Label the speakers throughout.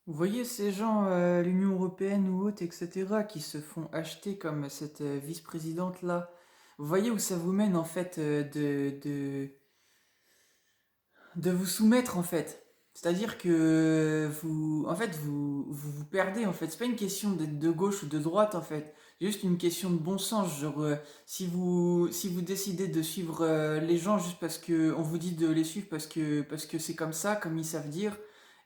Speaker 1: Vous voyez ces gens, l'Union européenne ou autres, etc., qui se font acheter comme cette vice-présidente-là. Vous voyez où ça vous mène en fait de vous soumettre en fait. C'est-à-dire que vous perdez en fait. C'est pas une question d'être de gauche ou de droite en fait. C'est juste une question de bon sens. Genre, si vous décidez de suivre les gens juste parce que on vous dit de les suivre parce que c'est comme ça, comme ils savent dire,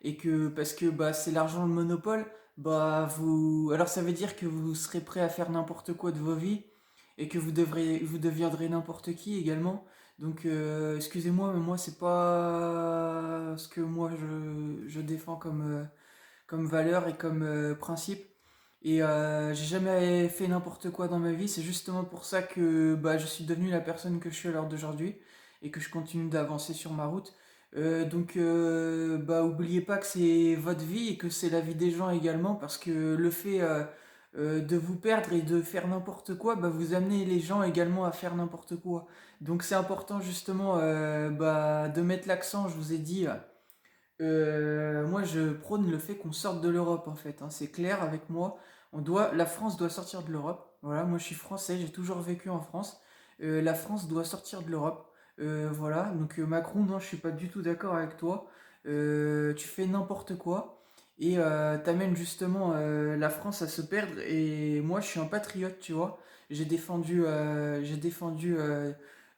Speaker 1: et que parce que bah c'est l'argent le monopole, alors ça veut dire que vous serez prêt à faire n'importe quoi de vos vies et que vous deviendrez n'importe qui également. Donc, excusez-moi, mais moi, c'est pas ce que moi je défends comme valeur et comme principe. Et j'ai jamais fait n'importe quoi dans ma vie. C'est justement pour ça que bah, je suis devenu la personne que je suis à l'heure d'aujourd'hui et que je continue d'avancer sur ma route. Donc, oubliez pas que c'est votre vie et que c'est la vie des gens également, parce que le fait de vous perdre et de faire n'importe quoi, bah, vous amenez les gens également à faire n'importe quoi. Donc c'est important justement de mettre l'accent, je vous ai dit. Moi, je prône le fait qu'on sorte de l'Europe, en fait, hein. C'est clair avec moi. La France doit sortir de l'Europe. Voilà, moi je suis français, j'ai toujours vécu en France. La France doit sortir de l'Europe. Voilà, donc Macron, non, je suis pas du tout d'accord avec toi. Tu fais n'importe quoi et t'amènes justement la France à se perdre. Et moi, je suis un patriote, tu vois. J'ai défendu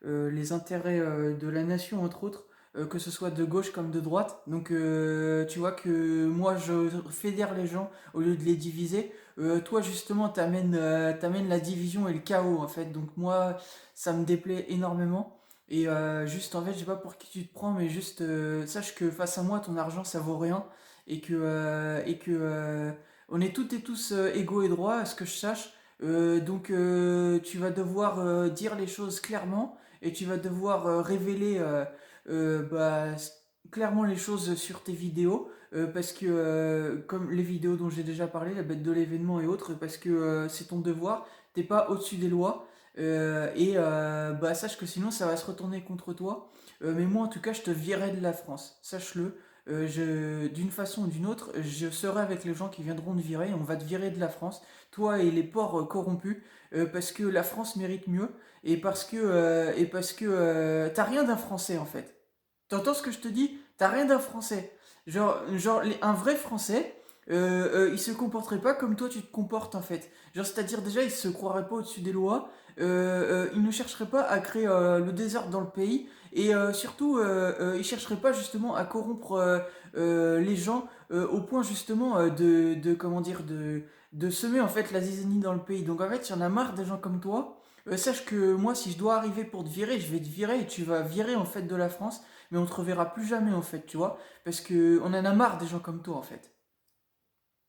Speaker 1: les intérêts de la nation, entre autres, que ce soit de gauche comme de droite. Donc tu vois que moi je fédère les gens au lieu de les diviser. Toi justement t'amènes la division et le chaos en fait. Donc moi ça me déplaît énormément. Et juste en fait je sais pas pour qui tu te prends, mais juste sache que face à moi ton argent ça vaut rien. Et que on est toutes et tous égaux et droits à ce que je sache. Donc tu vas devoir dire les choses clairement et tu vas devoir révéler clairement les choses sur tes vidéos, parce que comme les vidéos dont j'ai déjà parlé, la bête de l'événement et autres, parce que c'est ton devoir, t'es pas au-dessus des lois. Sache que sinon ça va se retourner contre toi. Mais moi en tout cas je te virerai de la France, sache-le. D'une façon ou d'une autre, je serai avec les gens qui viendront te virer, on va te virer de la France, toi et les porcs corrompus, parce que la France mérite mieux, et parce que t'as rien d'un Français en fait. T'entends ce que je te dis? T'as rien d'un Français. Un vrai Français, il se comporterait pas comme toi tu te comportes en fait. Genre, c'est-à-dire déjà, il se croirait pas au-dessus des lois, il ne chercherait pas à créer le désordre dans le pays, et surtout, il chercherait pas justement à corrompre les gens au point justement comment dire, de semer en fait la zizanie dans le pays. Donc en fait, il y en a marre des gens comme toi. Sache que moi, si je dois arriver pour te virer, je vais te virer et tu vas virer en fait de la France, mais on te reverra plus jamais en fait, tu vois, parce que on en a marre des gens comme toi en fait.